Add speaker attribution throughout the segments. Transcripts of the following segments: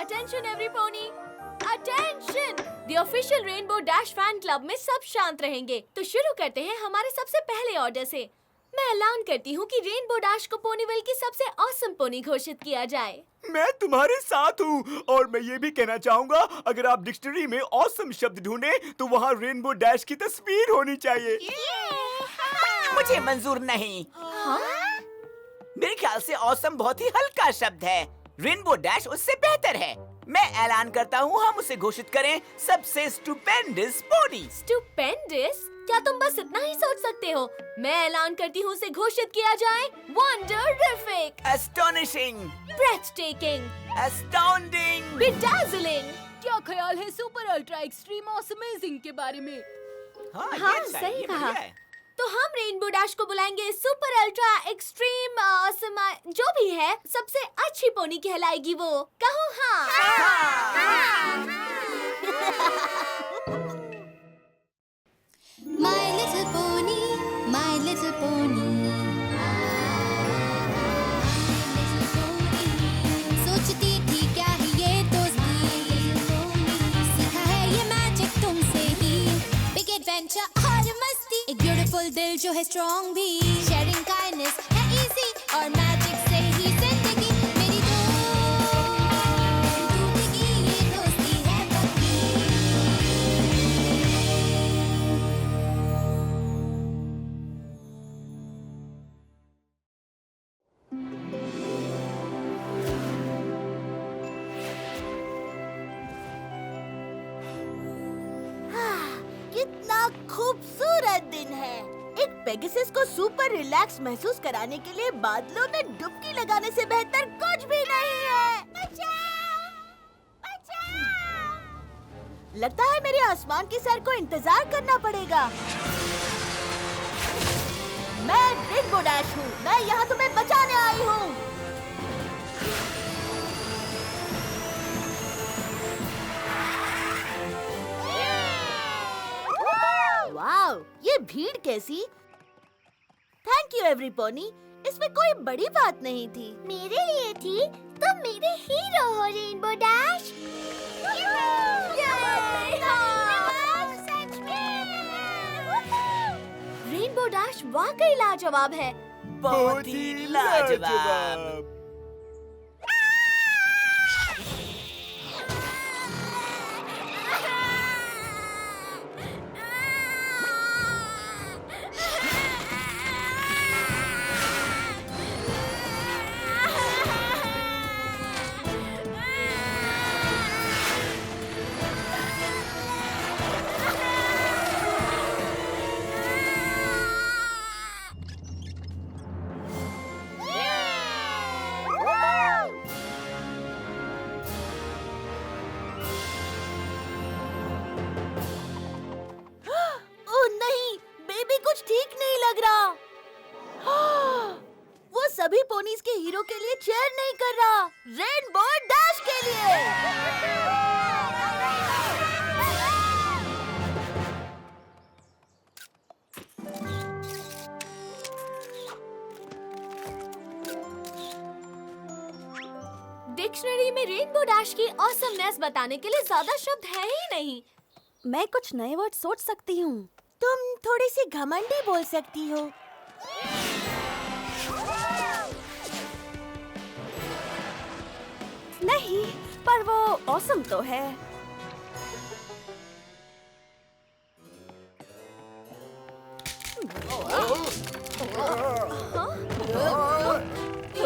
Speaker 1: Attention every pony! Attention! The official Rainbow Dash fan club में सब शांत रहेंगे। तो शुरू करते हैं हमारे सबसे पहले ऑर्डर से। मैं ऐलान करती हूँ कि रेनबो डैश को पोनीविल की सबसे ऑसम पोनी घोषित किया जाए।
Speaker 2: मैं तुम्हारे साथ हूँ और मैं ये भी कहना चाहूँगा, अगर आप डिक्शनरी में ऑसम शब्द ढूंढें तो वहाँ रेनबो डैश की तस्वीर होनी चाहिए।
Speaker 3: मुझे मंजूर नहीं।
Speaker 1: हाँ?
Speaker 3: मेरे ख्याल से ऑसम बहुत ही हल्का शब्द है। रेनबो डैश उससे बेहतर है। मैं ऐलान करता हूँ हम उसे घोषित करें सबसे स्टुपेंडस पोनी।
Speaker 1: स्टुपेंडस? क्या तुम बस इतना ही सोच सकते हो? मैं ऐलान करती हूँ उसे घोषित किया जाए वंडरफिक,
Speaker 3: एस्टोनिशिंग,
Speaker 1: ब्रेथटेकिंग,
Speaker 3: एस्टाउंडिंग,
Speaker 1: बेडाजलिंग।
Speaker 4: क्या ख्याल है सुपर अल्ट्रा एक्सट्रीम ऑसमेजिंग के बारे में?
Speaker 3: हाँ,
Speaker 1: हाँ,
Speaker 3: ये अच्छा है,
Speaker 1: सही
Speaker 3: ये
Speaker 1: कहा।
Speaker 3: बढ़िया है।
Speaker 1: तो हम रेनबो डैश को बुलाएंगे सुपर अल्ट्रा एक्सट्रीम जो भी है सबसे अच्छी पोनी कहलाएगी वो। कहो हाँ।
Speaker 5: My little pony, my little pony. सोचती थी क्या है ये दोस्ती, सीखा है ये मैजिक तुमसे ही। Big adventure और मस्ती, एक beautiful दिल जो है strong भी। Sharing kindness है easy और magic से ही जिंदगी मेरी टूटेगी ये दोस्ती है पक्की।
Speaker 6: कितना खूबसूरत दिन है। एक पेगासस को सुपर रिलैक्स महसूस कराने के लिए बादलों में डुबकी लगाने से बेहतर कुछ भी नहीं है। बचाओ! बचाओ! लगता है मेरे आसमान की सैर को इंतजार करना पड़ेगा। मैं रेनबो डैश हूँ। मैं यहाँ तुम्हें बचाने आई हूँ। वाओ, ये भीड़ कैसी? Thank you everyone. इसमें कोई बड़ी बात नहीं थी। मेरे लिए थी। तुम मेरे हीरो हो रेनबो डैश।
Speaker 1: रेनबो डैश वाकई लाजवाब है।
Speaker 3: बहुत ही लाजवाब।
Speaker 6: कुछ ठीक नहीं लग रहा। वो सभी पोनीज के हीरो के लिए चेयर नहीं कर रहा, रेनबो डैश के लिए।
Speaker 1: डिक्शनरी में रेनबो डैश की ऑसमनेस बताने के लिए ज्यादा शब्द है ही नहीं।
Speaker 6: मैं कुछ नए वर्ड सोच सकती हूँ। तुम थोड़ी सी घमंडी बोल सकती हो। नहीं, पर वो ऑसम तो है।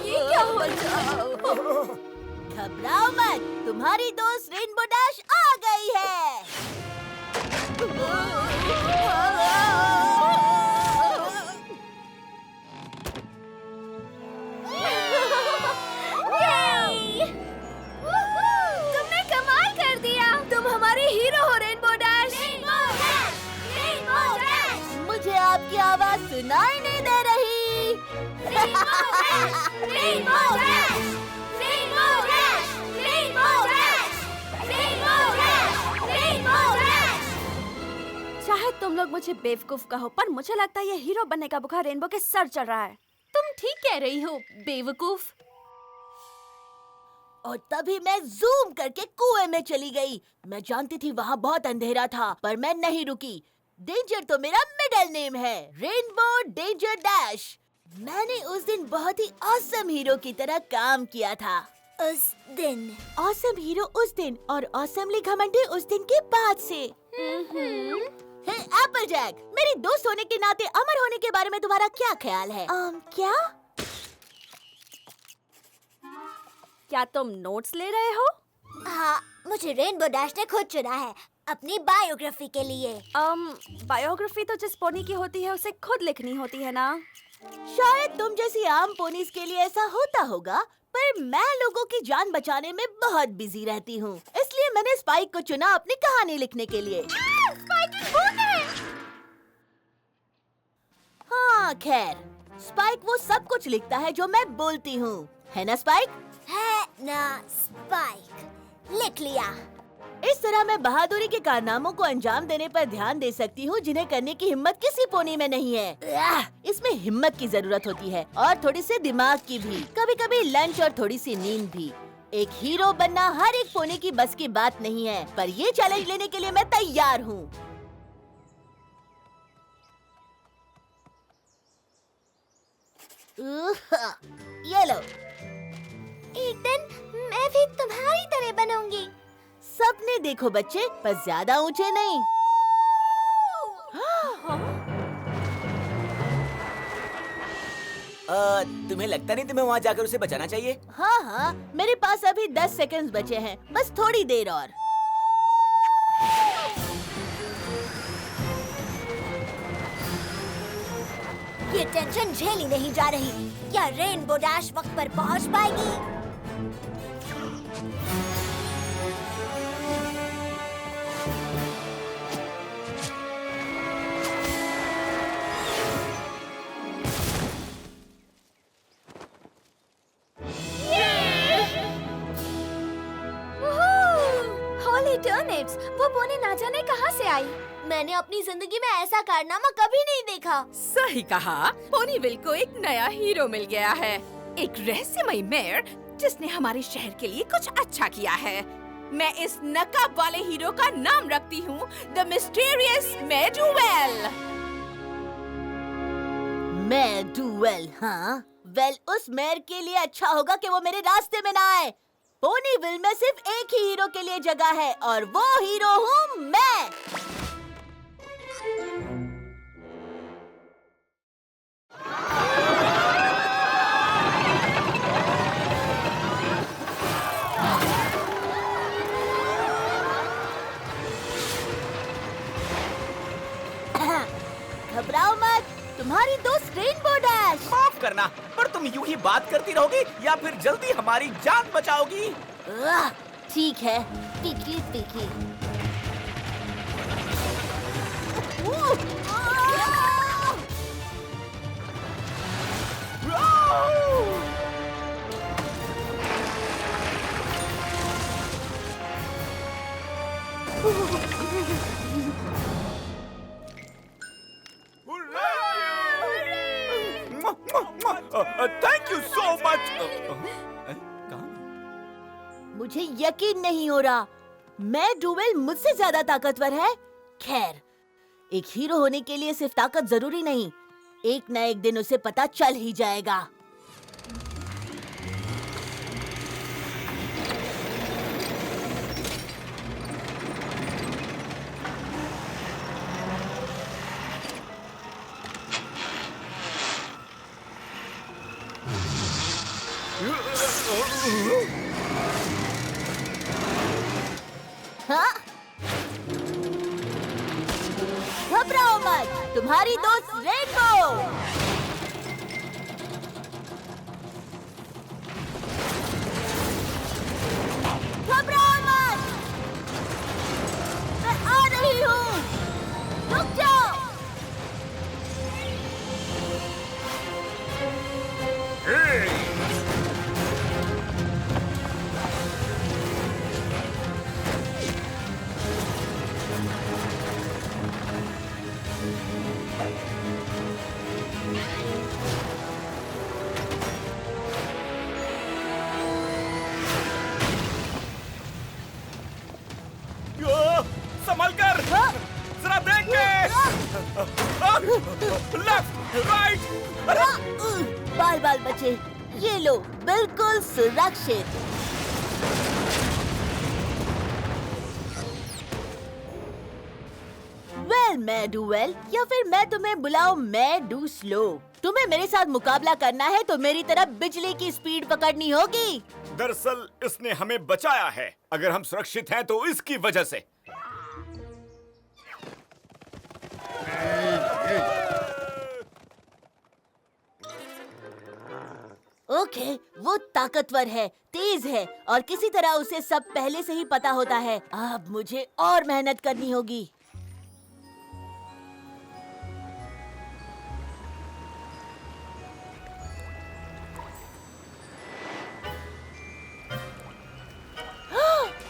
Speaker 1: ये क्या हो रहा?
Speaker 6: घबराओ मत, तुम्हारी दोस्त रेनबो डैश आ गई है।
Speaker 1: तुमने कमाल कर दिया। तुम हमारे हीरो हो रेनबो डैश।
Speaker 6: मुझे आपकी आवाज सुनाई नहीं दे रही। चाहे तुम लोग मुझे बेवकूफ कहो, पर मुझे लगता है ये हीरो बनने का बुखार रेनबो के सर चढ़ रहा है।
Speaker 1: तुम ठीक कह रही हो बेवकूफ।
Speaker 6: और तभी मैं जूम करके कुएं में चली गई। मैं जानती थी वहाँ बहुत अंधेरा था, पर मैं नहीं रुकी। डेंजर तो मेरा मिडिल नेम है, रेनबो डेंजर डैश। मैंने उस दिन बहुत ही ऑसम हीरो की तरह काम किया था। उस दिन ऑसम हीरो उस दिन और ऑसमली घमंडी उस दिन के बाद से। हे एप्पल जैक, मेरी दोस्त होने के नाते अमर होने के बारे में तुम्हारा क्या ख्याल है? क्या?
Speaker 1: क्या तुम नोट्स ले रहे हो?
Speaker 6: हाँ, मुझे रेनबो डैश ने खुद चुना है अपनी बायोग्राफी के लिए।
Speaker 1: बायोग्राफी तो जिस पोनी की होती है उसे खुद लिखनी होती है ना।
Speaker 6: शायद तुम जैसी आम पोनीज के लिए ऐसा होता होगा, पर मैं लोगों की जान बचाने में बहुत बिजी रहती हूँ, इसलिए मैंने स्पाइक को चुना अपनी कहानी लिखने के लिए। स्पाइक की भूत है। हाँ खैर, स्पाइक वो सब कुछ लिखता है जो मैं बोलती हूँ, है ना स्पाइक? है ना स्पाइक, लिख लिया। इस तरह मैं बहादुरी के कारनामों को अंजाम देने पर ध्यान दे सकती हूँ जिन्हें करने की हिम्मत किसी पोनी में नहीं है। इसमें हिम्मत की जरूरत होती है और थोड़ी सी दिमाग की भी, कभी कभी लंच और थोड़ी सी नींद भी। एक हीरो बनना हर एक पोनी की बस की बात नहीं है, पर ये चैलेंज लेने के लिए मैं तैयार हूँ। ये लो। एक दिन मैं भी तुम्हारी तरह बनूंगी। सपने देखो बच्चे, पर ज्यादा ऊंचे नहीं।
Speaker 3: तुम्हें लगता नहीं तुम्हें वहाँ जाकर उसे बचाना चाहिए?
Speaker 6: हाँ हाँ, मेरे पास अभी 10 सेकंड्स बचे हैं, बस थोड़ी देर और। ये टेंशन झेली नहीं जा रही। क्या रेनबो डैश वक्त पर पहुंच पाएगी?
Speaker 1: होली टर्निप्स, वो पोनी ना जाने कहाँ से आई।
Speaker 6: मैंने अपनी जिंदगी में ऐसा कारनामा कभी नहीं देखा।
Speaker 4: सही कहा, पोनीविल को एक नया हीरो मिल गया है, एक रहस्यमयी मेयर जिसने हमारे शहर के लिए कुछ अच्छा किया है। मैं इस नकाब वाले हीरो का नाम रखती हूँ द मिस्टीरियस मेडुवेल।
Speaker 6: मेडुवेल, हाँ? वेल, उस मेयर के लिए अच्छा होगा कि वो मेरे रास्ते में ना आए। पोनीविल में सिर्फ एक ही हीरो के लिए जगह है और वो हीरो हूँ मैं। घबराओ मत, तुम्हारी दोस्त रेनबो डैश।
Speaker 3: माफ करना, पर तुम यूं ही बात करती रहोगी या फिर जल्दी हमारी जान बचाओगी?
Speaker 6: ठीक है, टिकी टिकी।
Speaker 2: Thank you so much.
Speaker 6: मुझे यकीन नहीं हो रहा, मेडुवेल मुझसे ज्यादा ताकतवर है। खैर, एक हीरो होने के लिए सिर्फ ताकत जरूरी नहीं, एक न एक दिन उसे पता चल ही जाएगा। हाँ? घबराओ मत, तुम्हारी दोस्त रेनबो। घबराओ मत, मैं आ रही हूँ, रुक जाओ।
Speaker 2: Left right.
Speaker 6: बाल बाल बचे, ये लो, बिल्कुल सुरक्षित। मैं डू वेल या फिर मैं तुम्हें बुलाऊं मैं डू स्लो। तुम्हें मेरे साथ मुकाबला करना है तो मेरी तरह बिजली की स्पीड पकड़नी होगी।
Speaker 2: दरअसल इसने हमें बचाया है। अगर हम सुरक्षित हैं तो इसकी वजह से।
Speaker 6: ओके, वो ताकतवर है, तेज है और किसी तरह उसे सब पहले से ही पता होता है। अब मुझे और मेहनत करनी होगी।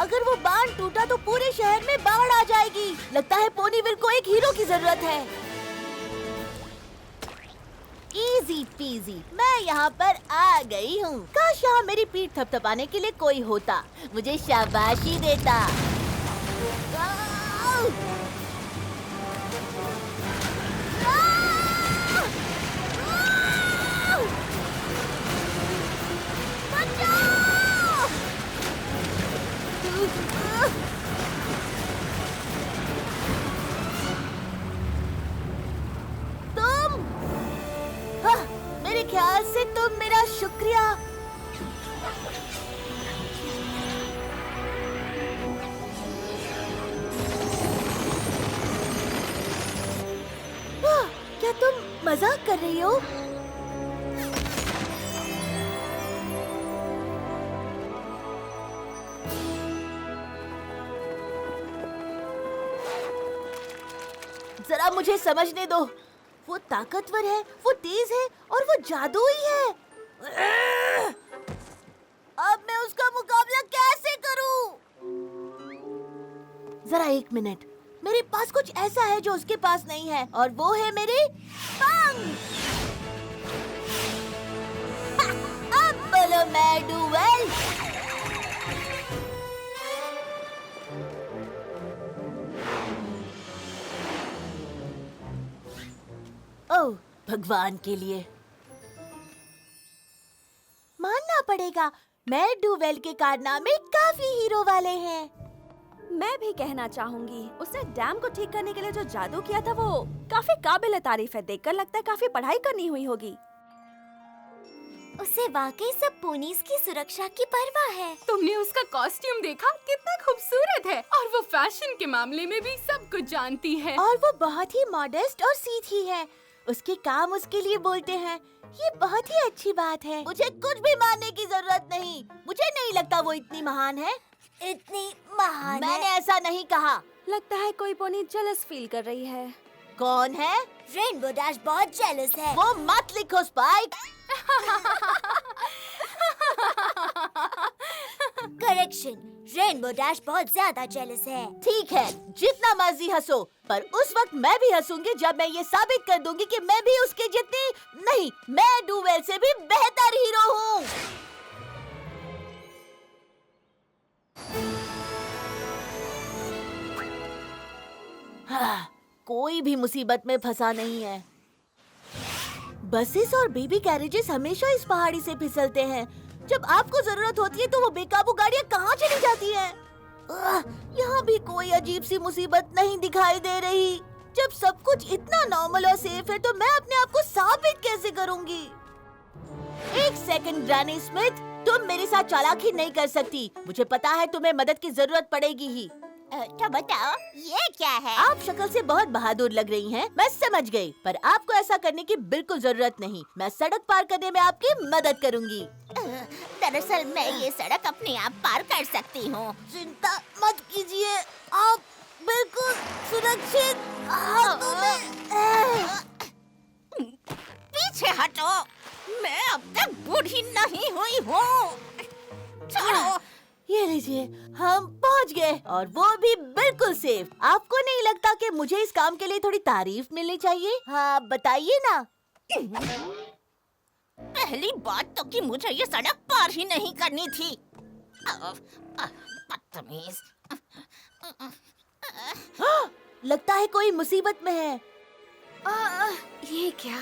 Speaker 6: अगर वो बांध टूटा तो पूरे शहर में बाढ़ आ जाएगी। लगता है पोनीविल को एक हीरो की जरूरत है। इजी पीजी, मैं यहाँ पर आ गई हूँ। काश यहाँ मेरी पीठ थपथपाने के लिए कोई होता, मुझे शाबाशी देता। आउ! आउ! आउ! बचाओ! तुम, हाँ, मेरे ख्याल से तुम मेरा शुक्रिया। क्या तुम मजाक कर रही हो? जरा मुझे समझने दो। वो ताकतवर है, वो तेज है और वो जादुई है। अब मैं उसका मुकाबला कैसे करूं? जरा एक मिनट, मेरे पास कुछ ऐसा है जो उसके पास नहीं है और वो है मेरे पंख। अब बोलो मैं डू वेल। ओह, भगवान के लिए मानना पड़ेगा, मैं डू वेल के कारनामे काफी हीरो वाले हैं।
Speaker 1: मैं भी कहना चाहूंगी, उसने डैम को ठीक करने के लिए जो जादू किया था वो काफी काबिल तारीफ है। देखकर लगता है काफी पढ़ाई करनी हुई होगी।
Speaker 5: उसे वाकई सब पोनीज की सुरक्षा की परवाह है।
Speaker 4: तुमने उसका कॉस्ट्यूम देखा? कितना खूबसूरत है और वो फैशन के मामले में भी सब कुछ जानती है।
Speaker 6: और वो बहुत ही मॉडेस्ट और सीधी है। उसके काम उसके लिए बोलते हैं। ये बहुत ही अच्छी बात है। मुझे कुछ भी मानने की जरूरत नहीं। मुझे नहीं लगता वो इतनी महान है।
Speaker 5: इतनी महान
Speaker 6: मैंने ऐसा नहीं कहा।
Speaker 1: लगता है कोई पोनी जेलस फील कर रही है।
Speaker 6: कौन है?
Speaker 5: रेनबो डैश बहुत जेलस है।
Speaker 6: वो मत लिखो स्पाइक।
Speaker 5: करेक्शन, रेनबो डैश बहुत ज्यादा जेलस है।
Speaker 6: ठीक है, जितना मर्जी हंसो, पर उस वक्त मैं भी हंसूंगी जब मैं ये साबित कर दूंगी कि मैं भी उसके जितनी नहीं, मैं डू वेल से भी बेहतर हीरो हूँ। हाँ, कोई भी मुसीबत में फंसा नहीं है। बसेस और बेबी कैरेजेस हमेशा इस पहाड़ी से फिसलते हैं। जब आपको जरूरत होती है तो वो बेकाबू गाड़ियाँ कहाँ चली जाती हैं? यहाँ भी कोई अजीब सी मुसीबत नहीं दिखाई दे रही। जब सब कुछ इतना नॉर्मल और सेफ है तो मैं अपने आप को साबित कैसे करूँगी? एक सेकंड ग्रैनी स्मिथ, तुम मेरे साथ चालाकी नहीं कर सकती। मुझे पता है तुम्हें मदद की जरूरत पड़ेगी ही।
Speaker 5: तो बताओ, ये क्या है?
Speaker 6: आप शक्ल से बहुत बहादुर लग रही हैं, मैं समझ गई, पर आपको ऐसा करने की बिल्कुल जरूरत नहीं। मैं सड़क पार करने में आपकी मदद करूंगी।
Speaker 5: दरअसल मैं ये सड़क अपने आप पार कर सकती हूँ।
Speaker 6: चिंता मत कीजिए, आप बिल्कुल सुरक्षित हाथों में।
Speaker 5: पीछे हटो, मैं अब तक बूढ़ी नहीं हुई हूँ। छोड़ो।
Speaker 6: ये लीजिए, हम पहुंच गए और वो भी बिल्कुल सेफ। आपको नहीं लगता कि मुझे इस काम के लिए थोड़ी तारीफ मिलनी चाहिए? हाँ, बताइए ना।
Speaker 5: पहली बात तो कि मुझे ये सड़क पार ही नहीं करनी थी। बदतमीज।
Speaker 6: लगता है कोई मुसीबत में है।
Speaker 1: ये क्या?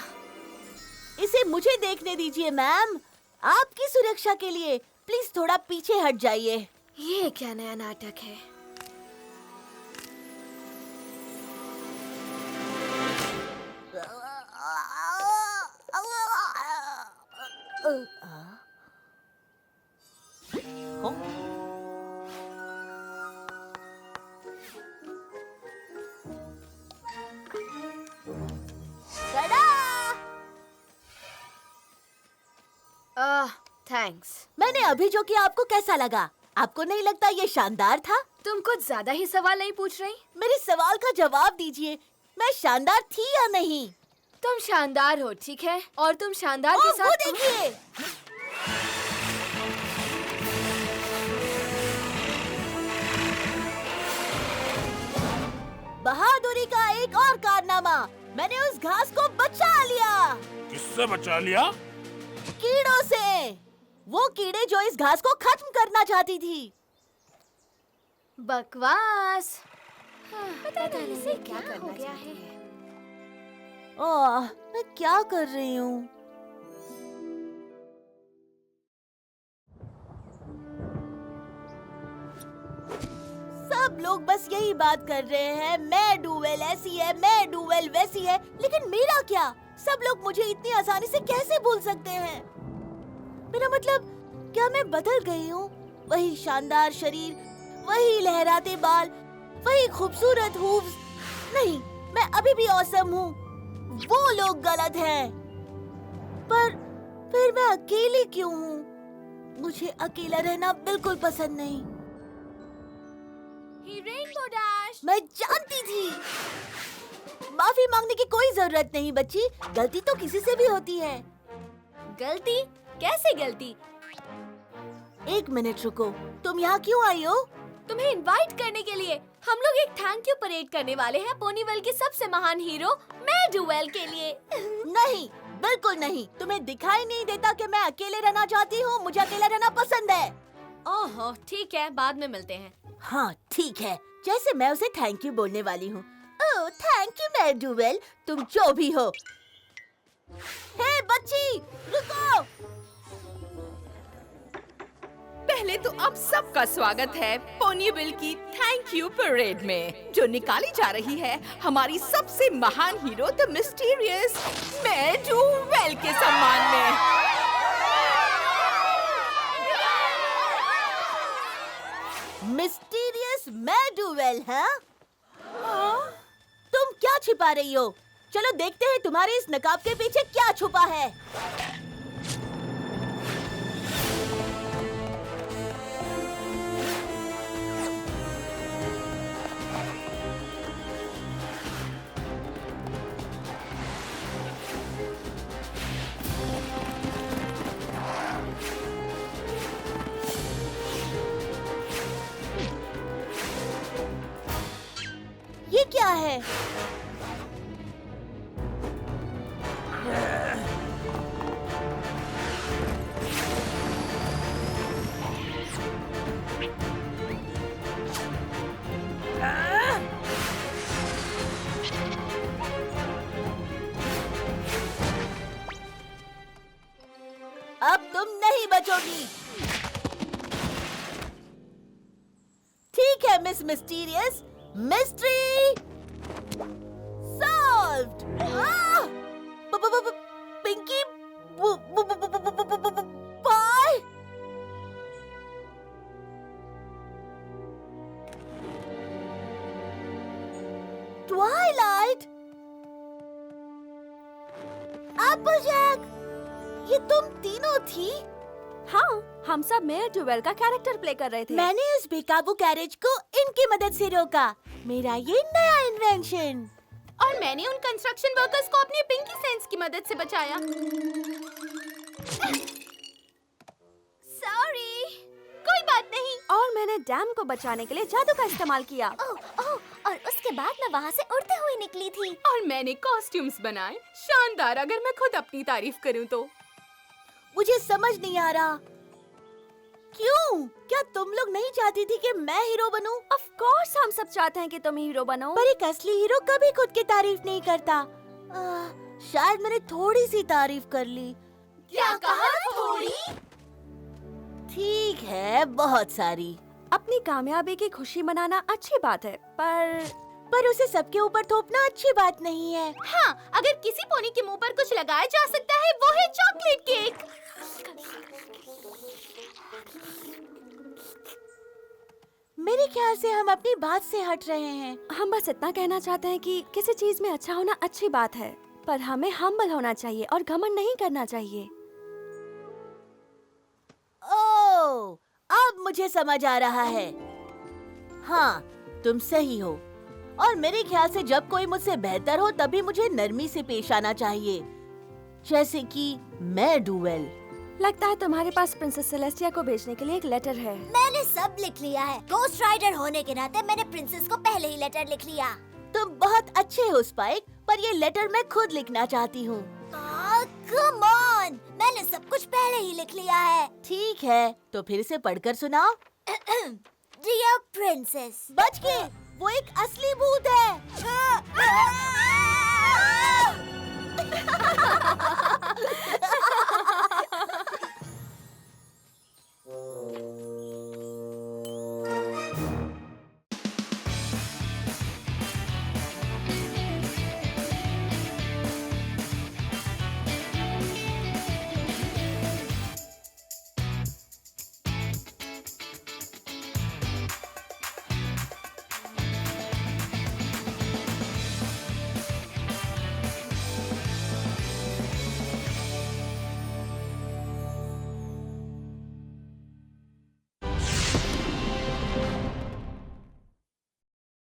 Speaker 6: इसे मुझे देखने दीजिए मैम, आपकी सुरक्षा के लिए प्लीज थोड़ा पीछे हट जाइए।
Speaker 1: ये क्या नया नाटक है? थैंक्स।
Speaker 6: मैंने अभी जो किया आपको कैसा लगा? आपको नहीं लगता ये शानदार था?
Speaker 1: तुम कुछ ज्यादा ही सवाल नहीं पूछ रही?
Speaker 6: मेरे सवाल का जवाब दीजिए, मैं शानदार थी या नहीं?
Speaker 1: तुम शानदार हो, ठीक है? और तुम शानदार के
Speaker 6: वो
Speaker 1: साथ
Speaker 6: देखिए। बहादुरी का एक और कारनामा, मैंने उस घास को बचा लिया।
Speaker 7: किससे बचा लिया?
Speaker 6: कीड़ों से, वो कीड़े जो इस घास को खत्म करना चाहती थी।
Speaker 1: बकवास। पता नहीं इसे क्या करना गया है।
Speaker 6: ओह, मैं क्या कर रही हूँ? सब लोग बस यही बात कर रहे हैं, मैं डुवेल ऐसी है, मैं डुवेल वैसी है, लेकिन मेरा क्या? सब लोग मुझे इतनी आसानी से कैसे भूल सकते हैं? मेरा मतलब, क्या मैं बदल गई हूँ? वही शानदार शरीर, वही लहराते बाल, वही खूबसूरत हूव्स। नहीं, मैं अभी भी ऑसम हूँ। वो लोग गलत हैं। पर फिर मैं अकेली क्यों हूँ? मुझे अकेला रहना बिल्कुल पसंद नहीं।
Speaker 1: Rainbow dash.
Speaker 6: मैं जानती थी। माफी मांगने की कोई जरूरत नहीं बच्ची, गलती तो किसी से भी होती है।
Speaker 1: गलती? कैसे गलती?
Speaker 6: एक मिनट रुको, तुम यहाँ क्यों आई हो?
Speaker 1: तुम्हें इनवाइट करने के लिए। हम लोग एक थैंक यू परेड करने वाले हैं पोनीवेल के सबसे महान हीरो मैं डुवेल के लिए।
Speaker 6: नहीं, बिल्कुल नहीं। तुम्हें दिखाई नहीं देता कि मैं अकेले रहना चाहती हूँ? मुझे अकेला रहना पसंद है।
Speaker 1: ओहो, ठीक है, बाद में मिलते हैं।
Speaker 6: हाँ ठीक है, जैसे मैं उसे थैंक यू बोलने वाली हूँ। ओह थैंक यू मैं डुवेल, तुम जो भी हो। हे बच्ची, रुको।
Speaker 4: पहले तो आप सबका स्वागत है पोनीविल की थैंक यू परेड में, जो निकाली जा रही है हमारी सबसे महान हीरो द मिस्टीरियस मैं डुवेल के सम्मान में।
Speaker 6: मिस्टीरियस मैं डुवेल, हाँ? तुम क्या छिपा रही हो? चलो देखते हैं तुम्हारे इस नकाब के पीछे क्या छुपा है। ये क्या है? अब तुम नहीं बचोगी। ठीक है miss mysterious, mystery solved. Pinkie Pie. Twilight, Applejack, ये तुम तीनों थी?
Speaker 1: हाँ, हम सब मेयर डुवेल का कैरेक्टर प्ले कर रहे थे।
Speaker 6: मैंने इस बेकाबू कैरेज को इनकी मदद से रोका। मेरा ये नया इन्वेंशन।
Speaker 1: और मैंने उन कंस्ट्रक्शन वर्कर्स को अपनी पिंकी सेंस की मदद से बचाया। सॉरी। कोई बात नहीं। और मैंने डैम को बचाने के लिए जादू का इस्तेमाल किया।
Speaker 5: और उसके बाद मैं वहाँ से उड़ते हुए निकली थी।
Speaker 4: और मैंने कॉस्ट्यूम्स बनाए, शानदार, अगर मैं खुद अपनी तारीफ करूं तो।
Speaker 6: मुझे समझ नहीं आ रहा, क्यों? क्या तुम लोग नहीं चाहती थी कि मैं हीरो बनूं?
Speaker 1: ऑफ कोर्स हम सब चाहते हैं कि तुम हीरो बनो।
Speaker 6: पर एक असली हीरो कभी खुद की तारीफ नहीं करता। शायद मैंने थोड़ी सी तारीफ कर ली।
Speaker 1: क्या कहा थोड़ी?
Speaker 6: ठीक है, बहुत सारी।
Speaker 8: अपनी कामयाबी की खुशी मनाना अच्छी बात है,
Speaker 6: पर उसे सबके ऊपर थोपना अच्छी बात नहीं है।
Speaker 1: हाँ, अगर किसी पोनी के मुंह पर कुछ लगाया जा सकता है वो है चॉकलेट केक।
Speaker 6: मेरे ख्याल से हम अपनी बात से हट रहे हैं।
Speaker 8: हम बस इतना कहना चाहते हैं कि किसी चीज में अच्छा होना अच्छी बात है, पर हमें हम्बल होना चाहिए और घमंड नहीं करना चाहिए।
Speaker 6: ओह, अब मुझे समझ आ रहा है। हाँ, तुम सही हो। और मेरे ख्याल से जब कोई मुझसे बेहतर हो तभी मुझे नरमी से पेश आना चाहिए, जैसे कि मैं डुएल।
Speaker 8: लगता है तुम्हारे पास प्रिंसेस सेलेस्टिया को भेजने के लिए एक लेटर है।
Speaker 5: मैंने सब लिख लिया है। गोस्ट राइडर होने के नाते मैंने प्रिंसेस को पहले ही लेटर लिख लिया।
Speaker 6: तुम बहुत अच्छे हो स्पाइक, पर ये लेटर मैं खुद लिखना चाहती हूँ।
Speaker 5: कम ऑन, मैंने सब कुछ पहले ही लिख लिया है।
Speaker 6: ठीक है, तो फिर इसे पढ़कर सुनाओ।
Speaker 5: डियर प्रिंसेस,
Speaker 6: बच गए, वो एक असली भूत है।